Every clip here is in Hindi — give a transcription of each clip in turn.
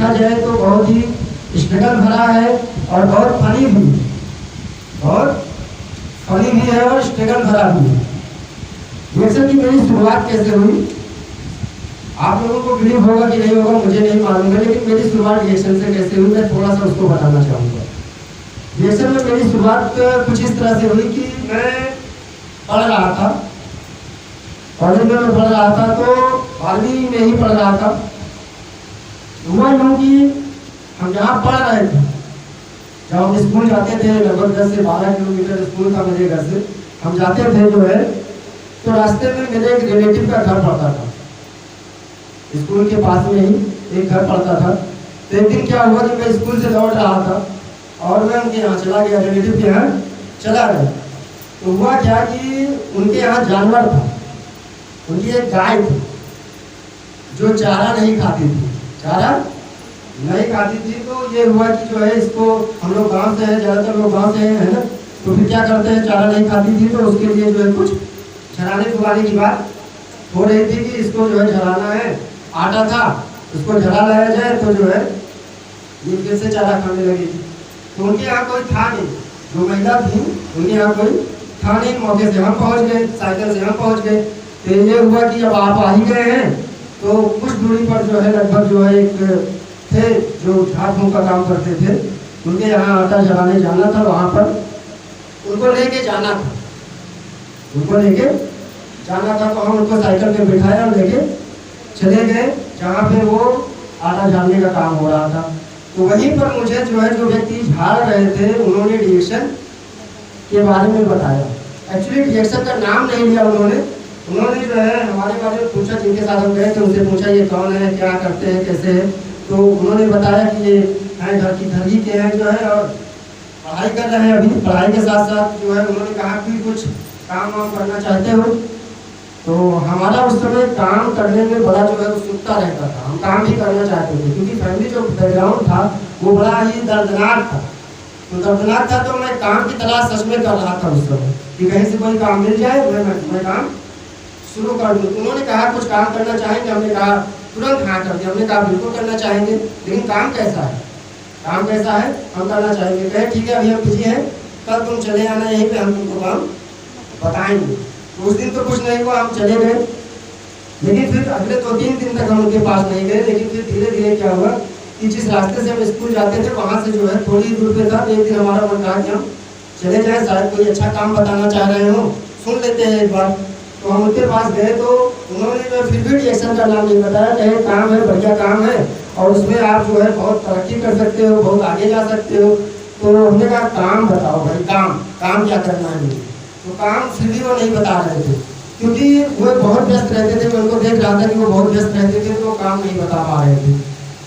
देखा जाए तो बहुत ही स्ट्रगल भरा है और बहुत फनी भी, बहुत फनी भी है और स्ट्रगल भरा भी है। रिएक्शन की मेरी शुरुआत कैसे हुई, आप लोगों को बिलीव होगा कि नहीं होगा मुझे नहीं मालूम है, लेकिन मेरी शुरुआत रिएक्शन से कैसे हुई मैं थोड़ा सा उसको बताना चाहूँगा। रिएक्शन में मेरी शुरुआत कुछ इस तरह से हुई कि मैं पढ़ रहा था, कॉलेज में मैं पढ़ रहा था, तो 12वीं में ही पढ़ रहा था। हुआ यूँ कि हम जहाँ पढ़ रहे थे, जब हम स्कूल जाते थे, लगभग 10 से 12 किलोमीटर स्कूल था मेरे घर से, हम जाते थे जो है, तो रास्ते में मेरे एक रिलेटिव का घर पड़ता था, स्कूल के पास में ही एक घर पड़ता था। तो एक दिन क्या हुआ कि मैं स्कूल से लौट रहा था और मैं उनके यहाँ चला गया, रिलेटिव के यहाँ चला गया। तो हुआ क्या कि उनके यहाँ जानवर था, उनकी एक गाय थी जो चारा नहीं खाती थी, चारा नहीं खाती थी। तो ये हुआ कि जो है इसको, हम लोग गांव से हैं, ज़्यादातर लोग गांव से हैं, है ना, तो फिर क्या करते हैं, चारा नहीं खाती थी तो उसके लिए जो है कुछ झराने फुलाने की बात हो रही थी कि इसको जो है झराना है, आटा था उसको झरा लाया जाए तो जो है ये फिर से चारा खाने लगेगी। तो उनके यहाँ कोई था नहीं, जो महिला थी उनके यहाँ कोई था नहीं। मौके से हम पहुँच गए, साइकिल से हम पहुँच गए। तो ये हुआ कि जब आप आ ही गए हैं तो कुछ दूरी पर जो है लगभग जो है एक थे जो झाड़ फूँक का काम करते थे, उनके यहाँ आटा झराने जाना था, वहाँ पर उनको लेके जाना था, उनको लेके जाना था। तो हम उनको साइकिल पे बिठाया और लेके चले गए जहाँ पे वो आटा झाड़ने का काम हो रहा था। तो वहीं पर मुझे जो है जो व्यक्ति झाड़ रहे थे उन्होंने रिएक्शन के बारे में बताया। एक्चुअली रिएक्शन का नाम नहीं लिया उन्होंने जो है हमारे बारे में पूछा, जिनके साथ हम गए थे उनसे पूछा ये कौन है, क्या करते हैं, कैसे है। तो उन्होंने बताया कि ये हैं घर ही के हैं जो है और पढ़ाई कर रहे हैं अभी, पढ़ाई के साथ साथ जो है उन्होंने कहा कि कुछ काम वाम करना चाहते हो। तो हमारा उस समय काम करने में बड़ा जो है उत्सुकता रहता था, हम काम भी करना चाहते थे क्योंकि फैमिली जो बैकग्राउंड था वो बड़ा ही दर्दनाक था। तो दर्दनाक था तो मैं काम की तलाश सच में कर रहा था उस समय कि कहीं से कोई काम मिल जाए मैं काम शुरू कर दूँ। उन्होंने कहा कुछ काम करना चाहेंगे, हमने कहा तुरंत हाँ कर दिया। हमने कहा बिल्कुल करना चाहेंगे, लेकिन काम कैसा है, काम कैसा है हम करना चाहेंगे। कहे ठीक है अभी हम बिजी हैं, कल तुम चले आना यहीं पे, हम तुमको काम बताएंगे। तो उस दिन तो कुछ नहीं हुआ, हम चले गए, लेकिन फिर अगले 2-3 दिन तक हम उनके पास नहीं गए। लेकिन फिर धीरे धीरे क्या हुआ कि जिस रास्ते से हम स्कूल जाते थे वहाँ से जो है थोड़ी दूर पे था। एक दिन हमारा मन कहा कि हम चले जाएँ, शायद कोई अच्छा काम बताना चाह रहे हो, सुन लेते हैं एक बार। तो हम उनके पास गए तो उन्होंने फिर भी रिएक्शन का नाम नहीं बताया, कहे काम है, बढ़िया काम है और उसमें आप जो है बहुत तरक्की कर सकते हो, बहुत आगे जा सकते हो। तो हमने कहा काम बताओ भाई, काम क्या करना है मुझे। तो काम फिर भी वो नहीं बता रहे थे क्योंकि वो बहुत व्यस्त रहते थे। मैं उनको देख रहा था कि वो बहुत व्यस्त रहते थे तो काम नहीं बता पा रहे थे।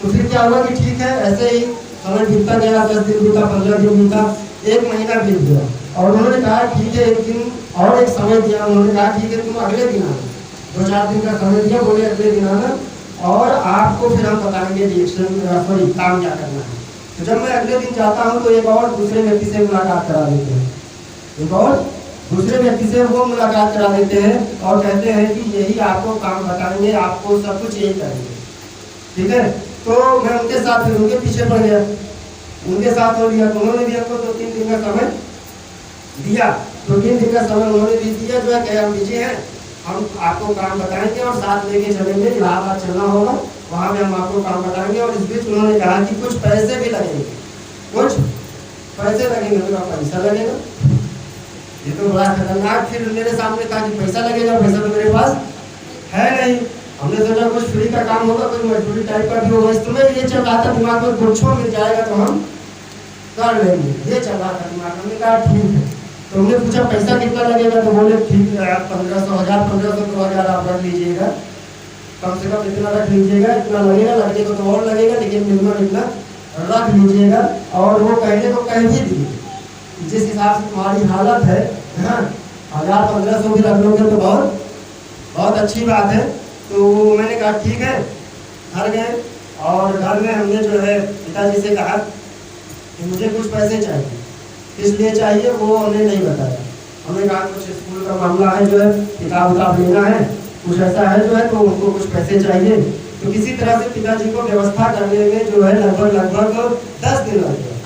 तो फिर क्या हुआ कि ठीक है, ऐसे ही समय बीतता गया, 10 दिन बीता, 15 दिन बीता, 1 महीना बीत गया। और उन्होंने कहा ठीक है, एक दिन और एक समय दिया। उन्होंने कहा ठीक है तुम अगले दिन आना, 2-4 दिन का समय दिया, बोले अगले दिन आना और आपको फिर हम बताएंगे रिएक्शन सॉरी काम क्या करना है। तो जब मैं अगले दिन जाता हूँ तो एक और दूसरे व्यक्ति से मुलाकात करा देते हैं, एक और दूसरे व्यक्ति से वो मुलाकात करा देते हैं और कहते हैं कि यही आपको काम बताएंगे, आपको सब कुछ यही करेंगे, ठीक है। तो मैं उनके साथ फिर उनके पीछे पड़ गया, उनके साथ हो लिया। तो उन्होंने भी हमको 2-3 दिन का समय दिया, 2-3 दिन का समय उन्होंने भी दिया जो है कहे हम बिजी हैं, हम आपको काम बताएंगे और साथ लेके चलेंगे, इलाहाबाद चलना होगा, वहाँ पे हम आपको काम बताएंगे। और इस बीच उन्होंने कहा कि कुछ पैसे भी लगेंगे, कुछ पैसे लगेंगे। मेरा पैसा लगेगा, ये तो बड़ा खतरनाक। फिर मेरे सामने कहा कि पैसा लगेगा, पैसा तो मेरे पास है नहीं। हमने सोचा कुछ फ्री का काम होगा, कोई मजदूरी टाइप का भी होगा। इस समय ये चल रहा था दिमाग में, कुछ मिल जाएगा तो हम कर लेंगे, ये चल रहा था दिमाग। हमने कहा ठीक है। तो हमने पूछा पैसा कितना लगेगा, तो बोले ठीक है आप 1500, 1500, 2000 आप रख लीजिएगा, कम से कम इतना रख लीजिएगा, इतना लगेगा, लगेगा तो और लगेगा, लेकिन मिनिमम इतना रख लीजिएगा। और वो कहने को कह भी दिए जिस हिसाब से तुम्हारी हालत है, 1000-1500 भी रख लोगे तो बहुत अच्छी बात है। तो मैंने कहा ठीक है। घर गए और घर में हमने जो है पिताजी से कहा कि मुझे कुछ पैसे चाहिए, किस लिए चाहिए वो हमने नहीं बताया। हमने कहा कुछ स्कूल का मामला है, जो है किताब उताब लेना है, कुछ ऐसा है जो है, तो उनको कुछ पैसे चाहिए। तो किसी तरह से पिताजी को व्यवस्था करने में जो है लगभग 10 दिन लग गया,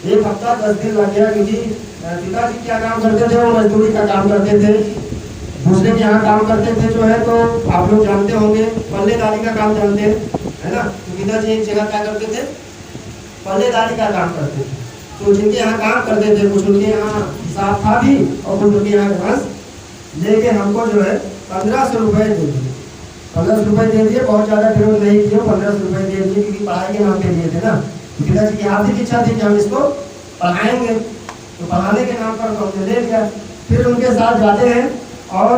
1 हफ्ता 10 दिन लग गया। क्योंकि पिताजी क्या काम करते थे, वो मजदूरी का काम करते थे, दूसरे के यहाँ काम करते थे जो है। तो आप लोग जानते होंगे पल्लेदारी का काम जानते हैं, है ना। तो पिताजी एक जगह क्या करते थे, पल्लेदारी का काम करते थे। तो जिनके यहाँ काम करते थे कुछ उनके यहाँ हिसाब था भी, और कुछ उनके यहाँ घास लेके हमको जो है 1500 रुपये दे दिए। 1500 रुपये दे दिए, बहुत ज़्यादा विरोध नहीं किया, 1500 रुपये दे दिए, क्योंकि पढ़ाई के नाम पे दिए थे ना। पिताजी की आर्थिक इच्छा थी कि हम इसको पढ़ाएंगे, तो पढ़ाने के नाम पर तो हमने ले लिया। फिर उनके साथ जाते हैं, और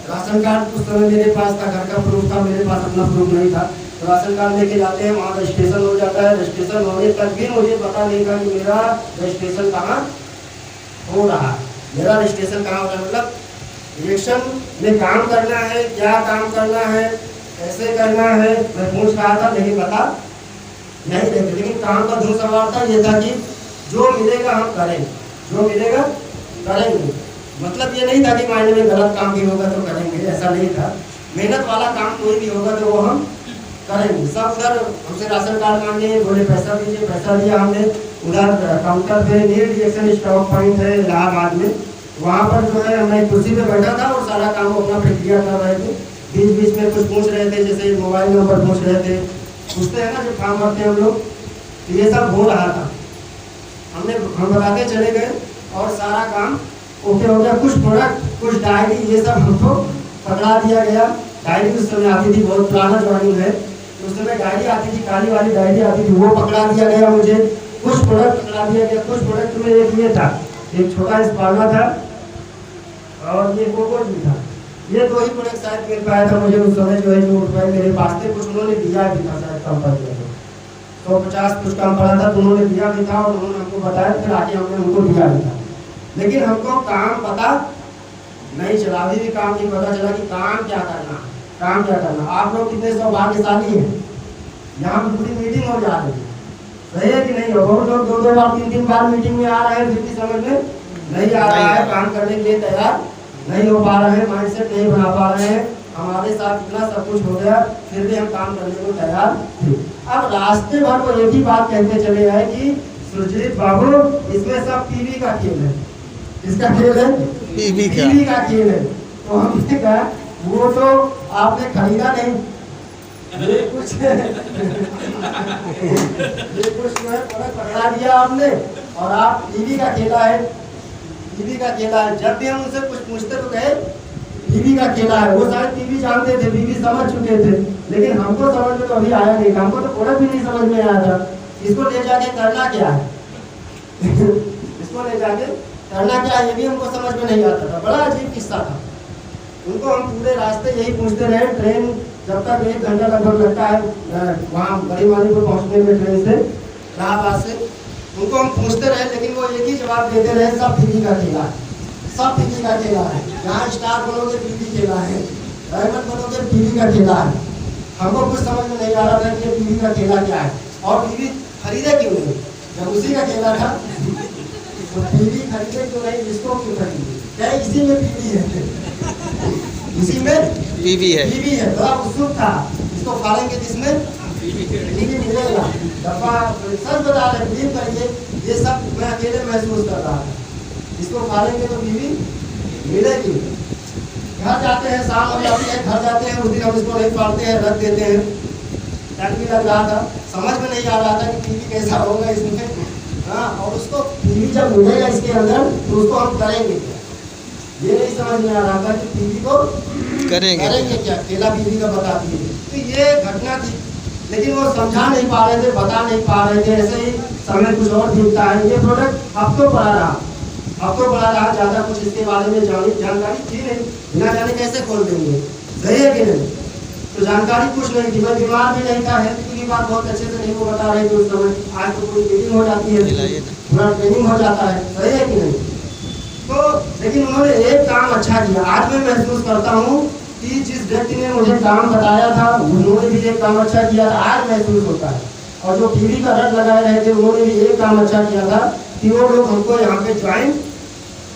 राशन कार्ड उस समय मेरे पास था, घर का प्रूफ था, मेरे पास अपना प्रूफ नहीं था। तो राशन कार्ड लेके जाते हैं, वहाँ रजिस्ट्रेशन हो जाता है। रजिस्ट्रेशन होने तक भी मुझे पता नहीं था कि मेरा रजिस्ट्रेशन कहाँ हो रहा, मेरा रजिस्ट्रेशन कहाँ हो रहा है। मतलब इलेक्शन में काम करना है, क्या काम करना है, कैसे करना है, मैं पूछ रहा था, लेकिन पता नहीं रहते। लेकिन काम का धुन सवाल था, ये था कि जो मिलेगा हम करेंगे, जो मिलेगा करेंगे। मतलब ये नहीं था कि मायने में गलत काम भी होगा तो करेंगे, ऐसा नहीं था। मेहनत वाला काम कोई भी होगा तो वो हम करेंगे। सब उधर हमसे राशन कार्ड मांगे, बोले पैसा दीजिए, पैसा दिया हमने। उधर काउंटर पे नील रिएक्शन स्टॉक पॉइंट है इलाहाबाद में, वहाँ पर जो है मैं कुर्सी पे बैठा था और सारा काम अपना प्रक्रिया कर रहे थे। बीच बीच में कुछ पूछ रहे थे, जैसे मोबाइल नंबर पूछ रहे थे, पूछते हैं ना जब काम करते हैं हम लोग, तो ये सब हो रहा था। हम बताते चले गए और सारा काम ओके हो गया। कुछ प्रोडक्ट, कुछ डायरी, ये सब हमको पकड़ा दिया गया। डायरी उस समय आती थी, बहुत पुराना ज्वाइनिंग है, तो उस समय डायरी आती थी, काली वाली डायरी आती थी, वो पकड़ा दिया गया मुझे। कुछ प्रोडक्ट पकड़ा दिया गया। कुछ प्रोडक्ट में एक ये था, एक छोटा स्पाना था और ये कोकोज भी था। ये 2 ही प्रोडक्ट शायद मिल पाया था मुझे उस समय, जो है जो रुपये मेरे पास थे। कुछ उन्होंने दिया भी था, शायद कम पड़ गया, 150 कुछ कम पड़ा था, तो उन्होंने दिया भी था और उन्होंने हमको बताया, फिर आके हमने उनको दिया भी था। लेकिन हमको काम पता नहीं चला, अभी भी काम नहीं पता चला कि काम क्या करना, काम क्या करना। आप लोग कितने सौभाग्यशाली हैं, यहाँ पर पूरी मीटिंग हो जा रही है, सही है कि नहीं। बहुत लोग 2-2 बार 3-3 बार मीटिंग में आ रहे हैं, फिर भी समझ में नहीं आ रहा है, काम करने के लिए तैयार नहीं हो पा रहे हैं, माइंडसेट नहीं बना पा रहे हैं। हमारे साथ इतना सब कुछ हो गया, फिर भी हम काम करने को तैयार थे। अब रास्ते भर वो एक ही बात कहते चले आए कि सुरजीत बाबू, इसमें सब टीवी का खेल है। इसका खेल है, टीवी का खेल है। तो हमने कहा वो तो आपने खरीदा नहीं, ये कुछ जो है पकड़ा दिया आपने, और आप टीवी का खेला है, टीवी का खेला है। जब भी हम उनसे कुछ पूछते तो कहे टीवी का खेला है। वो शायद टीवी जानते थे, टीवी समझ चुके थे, लेकिन हमको समझ में तो अभी आया नहीं, हमको तो प्रोडक्ट भी नहीं समझ में आया था। इसको ले जाके करना क्या है इसको ले जाके करना क्या है, ये भी हमको समझ में नहीं आता था। बड़ा अजीब किस्सा था। उनको हम पूरे रास्ते यही पूछते रहे। ट्रेन जब तक 1 घंटा लगभग लगता है वहाँ बड़ी माली को पहुँचने में, ट्रेन से इलाहाबाद से, उनको हम पूछते रहे, लेकिन वो एक ही जवाब देते रहे, सब टीवी का खेला है, सब टीवी का खेला है। यहाँ स्टार बनोगे टीवी खेला है, डायमंड बनोगे टीवी का खेला है। हमको कुछ समझ में नहीं आ रहा था कि टीवी का खेला क्या है, और टीवी खरीदे क्यों नहीं, जब उसी का खेला था तो टीवी खरीदे क्यों नहीं, इसको क्यों खरीदे, क्या इसी में टीवी है, इसी में टीवी है। बड़ा उत्सुक था, इसको फाड़ेंगे जिसमें टीवी मिलेगा। डब्बा सच बता रहे, बिलीव करिए, ये सब मैं अकेले महसूस कर रहा था। इसको फाड़ेंगे तो टीवी मिलेगी। घर जाते हैं, शाम हो जाती है, घर जाते हैं, उस दिन हम इसको नहीं फाड़ते हैं, रख देते हैं। डर भी लग रहा था, समझ में नहीं आ रहा था कि टीवी कैसा होगा इसमें। हाँ, और उसको टीवी जब मिलेगा इसके अंदर तो उसको हम करेंगे क्या, ये नहीं समझ में आ रहा था कि टीवी को करेंगे क्या, केला बीवी का बता दिए। तो ये घटना थी, लेकिन वो समझा नहीं पा रहे थे, बता नहीं पा रहे थे। ऐसे ही समय कुछ और दिखता है। ये प्रोडक्ट अब तो पड़ा रहा, ज़्यादा कुछ इसके बारे में जानकारी थी नहीं, बिना जाने कैसे खोल देंगे, सही है कि नहीं। तो जानकारी कुछ नहीं थी, मैं बीमार भी नहीं था, हेल्थ की बात बहुत अच्छे से नहीं वो बता रहे थे उस समय। आज तो पूरी मीटिंग हो जाती है, पूरा ट्रेनिंग हो जाता है, सही है कि नहीं। तो लेकिन उन्होंने एक काम अच्छा किया। आज मैं महसूस करता हूँ कि जिस व्यक्ति ने मुझे काम बताया था, उन्होंने भी एक काम अच्छा किया था, आज महसूस होता है। और जो टीवी का रट लगाए रहे थे, उन्होंने भी एक काम अच्छा किया था कि वो लोग हमको यहाँ पे ज्वाइन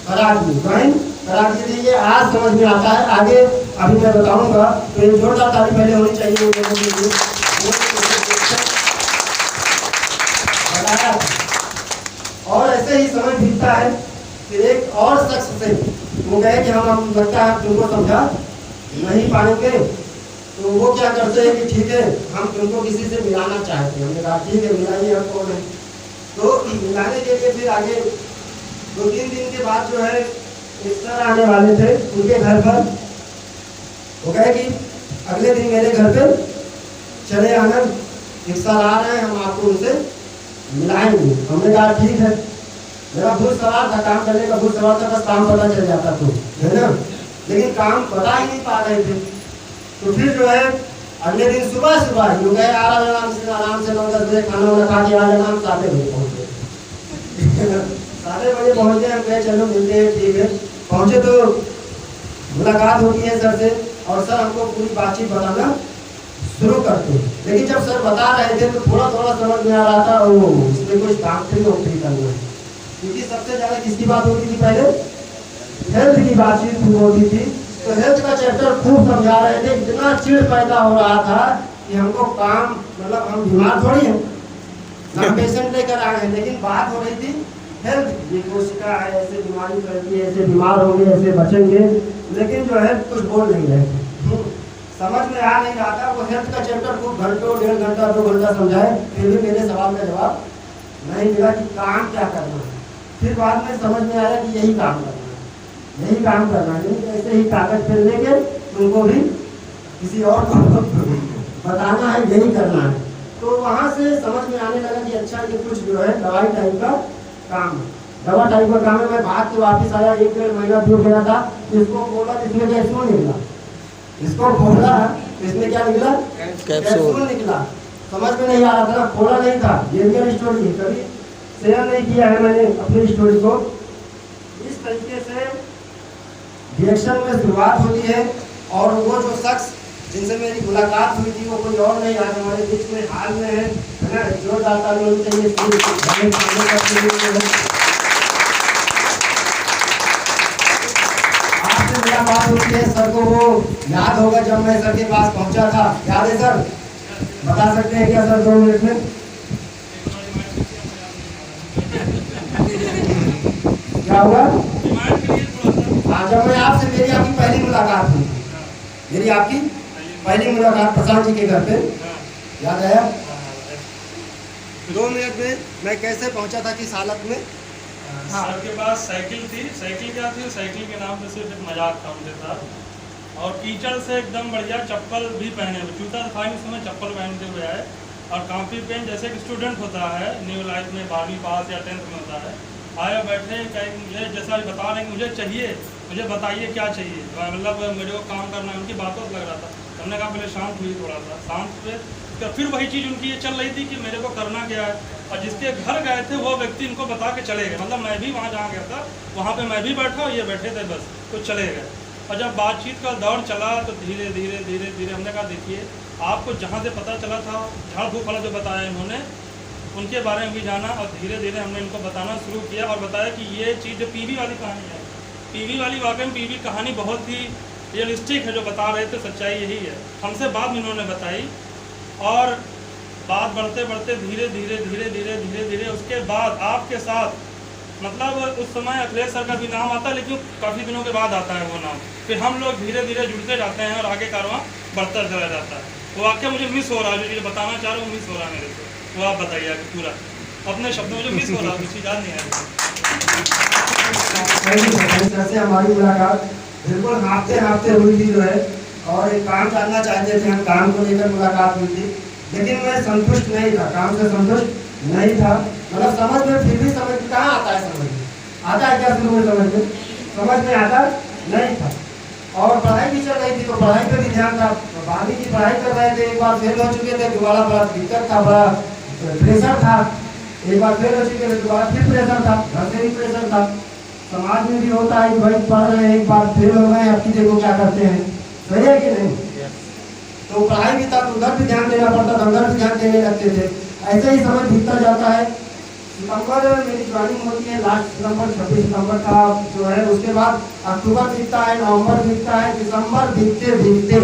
करा दिए थे। ये आज समझ में आता है। आगे अभी मैं बताऊंगा, तो एक जोरदार ताली पहले होनी चाहिए उन लोगों के लिए। बताया। और ऐसे ही समय बीतता है, फिर एक और शख्स से वो कहे कि हम लगता है तुमको समझा नहीं पाएंगे, तो वो क्या करते हैं कि ठीक है हम तुमको किसी से मिलाना चाहते हैं। हमने कहा ठीक है मिलाइए, हम कौन है। तो मिलाने के लिए फिर आगे 2-3 दिन के बाद जो है एक सर आने वाले थे उनके घर पर। वो कहे कि अगले दिन मेरे घर पे चले आना, एक सर आ रहे हैं, हम आपको उनसे मिलाएंगे। हमने कहा ठीक है। मेरा भूल सवाल था, काम करने का भूल सवाल था, बस काम पता चल जाता तो, है ना, लेकिन काम बता ही नहीं पा रहे थे। तो फिर जो है अगले दिन सुबह सुबह यूँ गए आराम से 9-10 बजे खाना वाना खा के आ जाना। हम 7 बजे पहुँचे 7 बजे पहुँचे। हम कहे चलो मिलते हैं, ठीक है। पहुँचे तो मुलाकात होती है सर से, और सर हमको पूरी बातचीत बताना शुरू करते हैं। लेकिन जब सर बता रहे थे तो थोड़ा थोड़ा समझ में आ रहा था वो इसमें कुछ डॉक्टरी वोक्टरी करना है, क्योंकि सबसे ज़्यादा किसकी बात होती थी पहले, हेल्थ की बातचीत होती थी। तो हेल्थ का चैप्टर खूब समझा रहे थे, इतना चिड़ पैदा हो रहा था कि हमको काम, मतलब हम बीमार थोड़ी हैं, हम पेशेंट लेकर आए हैं, लेकिन बात हो रही थी हेल्थ, ये कोशिका है, ऐसे बीमारी फैलती है, ऐसे बीमार होंगे, ऐसे बचेंगे, लेकिन जो है कुछ बोल नहीं रहे थे, समझ में आ नहीं रहा था। वो हेल्थ का चैप्टर खूब घंटों, 1.5 घंटा 2 घंटा समझाए, फिर भी मेरे सवाल का जवाब नहीं मिला कि काम क्या करना है। फिर बाद में समझ में आया कि यही काम करना है, यही काम करना है, नहीं ऐसे ही कागज पे लेके तुमको भी किसी और को बताना है, यही करना है। तो वहाँ से समझ में आने लगा कि अच्छा ये कुछ जो है दवाई टाइप का काम है, दवा टाइप का काम है। मैं भाग के वापस आया, 1-1.5 महीना दूर गया था। इसको बोला, इसमें कैप्सूल निकला, इसको खोला, इसमें क्या निकला, कैप्सूल निकला। समझ में नहीं आ रहा था ना, खोला नहीं था। ये रियल स्टोरी, कभी शेयर नहीं किया है मैंने अपनी स्टोरी को। इस तरीके से रिएक्शन में शुरुआत होती है। और वो जो शख्स जिनसे मेरी मुलाकात हुई थी वो कोई और नहीं, आज हमारे बीच में हाल में है ना, जोरदार ताली होनी चाहिए। आपसे मुलाकात होती है, सर को वो याद होगा जब मैं सर के पास पहुंचा था, याद है सर? बता सकते हैं क्या सर 2 मिनट में? क्या हुआ? हाँ, जब मैं आपसे, मेरी आपकी पहली मुलाकात हुई, मेरी आपकी पहली मुलाकात प्रशांत जी के घर पे, याद आया? 2 मिनट में मैं कैसे पहुंचा था, किस हालत में? सर के पास साइकिल थी। साइकिल क्या थी? साइकिल के नाम पे सिर्फ एक मजाक था उनके साथ। और कीचड़ से एकदम बढ़िया चप्पल भी पहने हुए, जूता था नहीं, समय चप्पल पहनते हुए आए। और कॉपी पेन जैसे एक स्टूडेंट होता है न्यू लाइफ में, 12वीं पास या 10th में होता है, आया बैठे कहीं मुझे जैसा बता रहे हैं मुझे चाहिए, मुझे बताइए क्या चाहिए, मतलब मेरे को काम करना है। उनकी बातों से लग रहा था। हमने कहा पहले शांत हुई, थोड़ा सा शांत हुए। तो फिर वही चीज़ उनकी ये चल रही थी कि मेरे को करना क्या है। और जिसके घर गए थे वो व्यक्ति इनको बता के चले गए, मतलब मैं भी वहाँ जहाँ गया था वहाँ पे मैं भी बैठा और ये बैठे थे, बस तो चले गए। और जब बातचीत का दौर चला तो धीरे धीरे धीरे धीरे हमने कहा देखिए आपको जहाँ से पता चला था, झाड़ फूक वाला जो बताया इन्होंने, उनके बारे में भी जाना। और धीरे धीरे हमने इनको बताना शुरू किया और बताया कि ये चीज़ जो पीवी वाली कहानी है, पीवी वाली वाकई में पीवी कहानी बहुत ही रियलिस्टिक है, जो बता रहे थे सच्चाई यही है। हमसे बाद में इन्होंने बताई और बात बढ़ते बढ़ते धीरे धीरे धीरे धीरे धीरे धीरे उसके बाद आपके साथ, मतलब उस समय अखिलेश सर का भी नाम आता है, लेकिन काफ़ी दिनों के बाद आता है वो नाम। फिर हम लोग धीरे धीरे जुड़ते जाते हैं और आगे कारवां बढ़ता चला जाता है। वो वाक्य मुझे मिस हो रहा है, जो चीज़ बताना चाह रहा हूँ मिस हो रहा है मेरे से, वो आप बताइए पूरा अपने शब्दों में, जो मिस हो रहा है कुछ याद नहीं आया। से हमारी मुलाकात बिल्कुल हाँफते हुई थी जो है, और एक काम जानना चाहते थे हम, काम को लेकर मुलाकात हुई थी। लेकिन मैं संतुष्ट नहीं था, काम से संतुष्ट नहीं था। मतलब समझ में फिर भी, समझ कहाँ आता है, समझ में आता है क्या शुरू में, समझ में आता नहीं था। और पढ़ाई भी चल रही थी तो पढ़ाई पर भी ध्यान था। 12वीं की पढ़ाई कर रहे थे, एक बार फेल हो चुके थे, दोबारा बड़ा दिक्कत था, बड़ा प्रेशर था। एक बार फेल हो चुके थे, दोबारा फिर प्रेशर था, घर से भी प्रेशर था, समाज में भी होता है कि भाई पढ़ रहे हैं, एक बार फेल हो गए, अब की देखो क्या करते हैं, सही है कि नहीं? तो पढ़ाई भी था तो उधर भी ध्यान देना पड़ता था, उधर भी ध्यान देने लगते थे। ऐसे ही समय बीतता जाता है। सितंबर मेरी ज्वाइनिंग होती है, लास्ट सितंबर 26 सितंबर का जो है। उसके बाद अक्टूबर बीतता है, नवंबर बीतता है, दिसंबर बीतते बीतते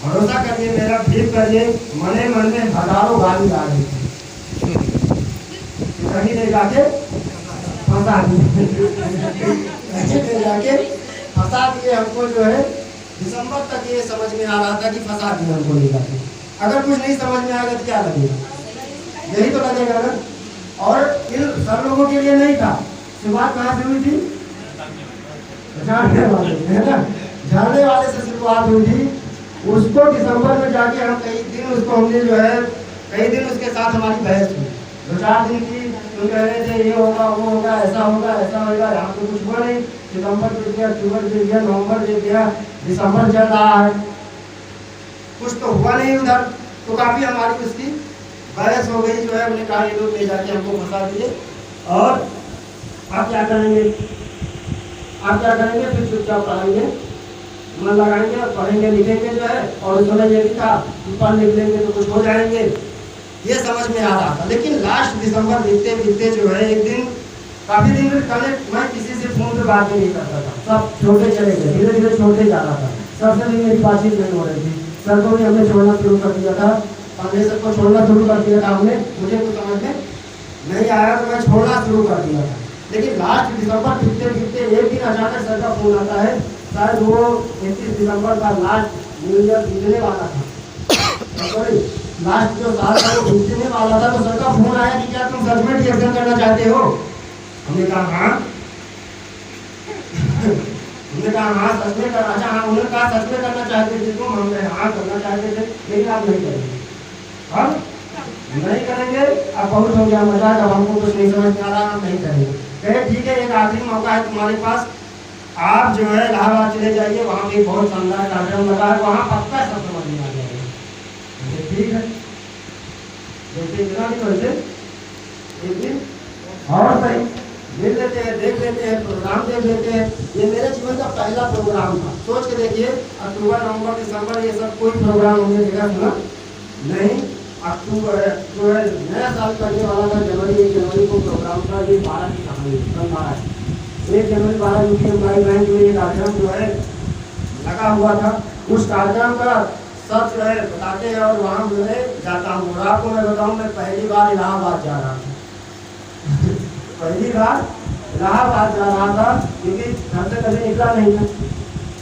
भरोसा करिए मेरा, ठीक करिए, मने मन में हजारों गाली आ रही थी, कहीं ले जाके फंसा दिए कहीं ले जाके फंसा दिए हमको जो है। दिसंबर तक ये समझ में आ रहा था कि फंसा दिए हमको ले जाके। अगर कुछ नहीं समझ में आएगा तो क्या लगेगा, यही तो लगेगा ना। और इन सब लोगों के लिए नहीं था। शुरुआत कहाँ से हुई थी? झाड़ने वाले, है ना, झाड़ने वाले से शुरुआत हुई थी। उसको दिसंबर में जाके हम कई दिन उसको हमने जो है, कई दिन उसके साथ हमारी बहस हुई, 2-4 दिन की। तो कह रहे थे ये होगा, वो होगा, ऐसा होगा, ऐसा होगा। यहाँ तो कुछ हुआ नहीं। सितंबर बीत गया, अक्टूबर बीत गया, नवंबर बीत गया, दिसंबर चल रहा है, कुछ तो हुआ नहीं उधर। तो काफी हमारी उसकी बहस हो गई जो है। हमने कहा ये लोग ले जाके हमको फंसा दिए, और आप क्या करेंगे, आप क्या करेंगे, फिर चुपचाप पढ़ेंगे, मन लगाएंगे और पढ़ेंगे लिखेंगे जो है। और उस समय ये भी था कि पढ़ लिख लेंगे तो कुछ हो जाएंगे, ये समझ में आ रहा था। लेकिन लास्ट दिसंबर बीतते बीतते जो है, एक दिन काफी दिन कनेक्ट, मैं किसी से फोन पे बात नहीं करता था, सब छोटे चले गए, धीरे धीरे छोटे जा रहा था। सबसे भी मेरी बातचीत नहीं हो रही थी। सर को भी हमने छोड़ना शुरू कर दिया था, अंग्रेज सबको छोड़ना शुरू कर दिया था हमने। मुझे तो समझ में नहीं आया तो मैं छोड़ना शुरू कर दिया था। लेकिन लास्ट दिसंबर बीतते बीतते एक दिन अचानक सर का फोन आता है, शायद वो 31 दिसंबर का लास्ट न्यू ईयर बीतने वाला था, सॉरी लास्ट जो साल था वो बीतने वाला था। तो सर का फोन आया कि क्या तुम सच में रिएक्शन करना चाहते हो? हमने कहा हाँ हमने कहा हाँ सच में करना। अच्छा हाँ, उन्होंने कहा सच में करना चाहते थे तुम? हमने हाँ करना चाहते थे, लेकिन आप नहीं करेंगे। हम नहीं करेंगे, अब बहुत हो गया मजाक, अब हमको कुछ नहीं समझ में आ रहा, हम नहीं करेंगे। कहे ठीक है, एक आखिरी मौका है तुम्हारे पास, आप जो है इलाहाबाद चले जाइए, वहाँ पे बहुत शानदार कार्यक्रम लगा है, वहाँ पक्का सब समझ में आ जाएगा। ठीक है, जैसे इतना नहीं वैसे एक दिन और सही मिल लेते हैं, देख लेते हैं, प्रोग्राम देख लेते हैं। ये मेरे जीवन का पहला प्रोग्राम था। सोच के देखिए, अक्टूबर नवंबर दिसंबर ये सब कोई प्रोग्राम हमने देखा सुना नहीं। अक्टूबर जो है नया साल करने वाला था, जनवरी 1 जनवरी को प्रोग्राम था। ये 12 की कहानी, 1 जनवरी 12 यूपीएमआई बैंक में एक कार्यक्रम जो है लगा हुआ था। उस कार्यक्रम का सब जो है बताते हैं, और वहाँ मैं जाता हूँ। और आपको मैं बताऊँ, मैं पहली बार इलाहाबाद जा रहा था पहली बार इलाहाबाद जा रहा था, क्योंकि घर से कभी निकला नहीं था,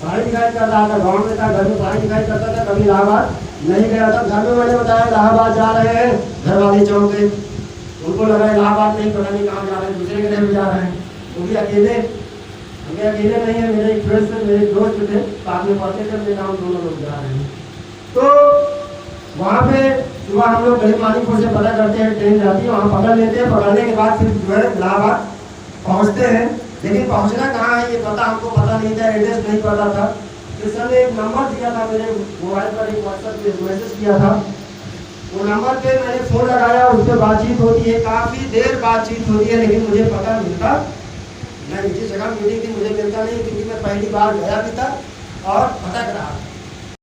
पढ़ाई लिखाई कर रहा था, गाँव में था, घर में पढ़ाई लिखाई करता था, कभी इलाहाबाद नहीं गया था। घर में मैंने बताया इलाहाबाद जा रहे हैं, घर वाले चौंक गए, उनको लगा इलाहाबाद नहीं, पता नहीं कहाँ जा रहे हैं, दूसरे के लिए जा रहे हैं। वो भी अकेले, हमें अकेले नहीं है, मेरे एक फ्रेंड थे, मेरे दोस्त थे, साथ में पढ़ते थे, मेरे हम दोनों लोग जा रहे हैं। तो वहाँ पे सुबह हम लोग गरीमानीपुर से पता करते हैं, ट्रेन जाती है, वहाँ पकड़ लेते हैं। पकड़ने के बाद फिर जो है इलाहाबाद पहुँचते हैं। लेकिन पहुँचना कहाँ है ये पता हमको पता नहीं था, एड्रेस नहीं पता था। तो सर ने एक नंबर दिया था मेरे मोबाइल पर, एक व्हाट्सएप पे मैसेज किया था। वो नंबर पे मैंने फ़ोन लगाया, उस पर बातचीत होती है, काफ़ी देर बातचीत होती है, लेकिन मुझे पता मिलता नहीं। जिस जगह मीटिंग थी मुझे मिलता नहीं, क्योंकि मैं पहली बार गया भी था और भटक रहा था।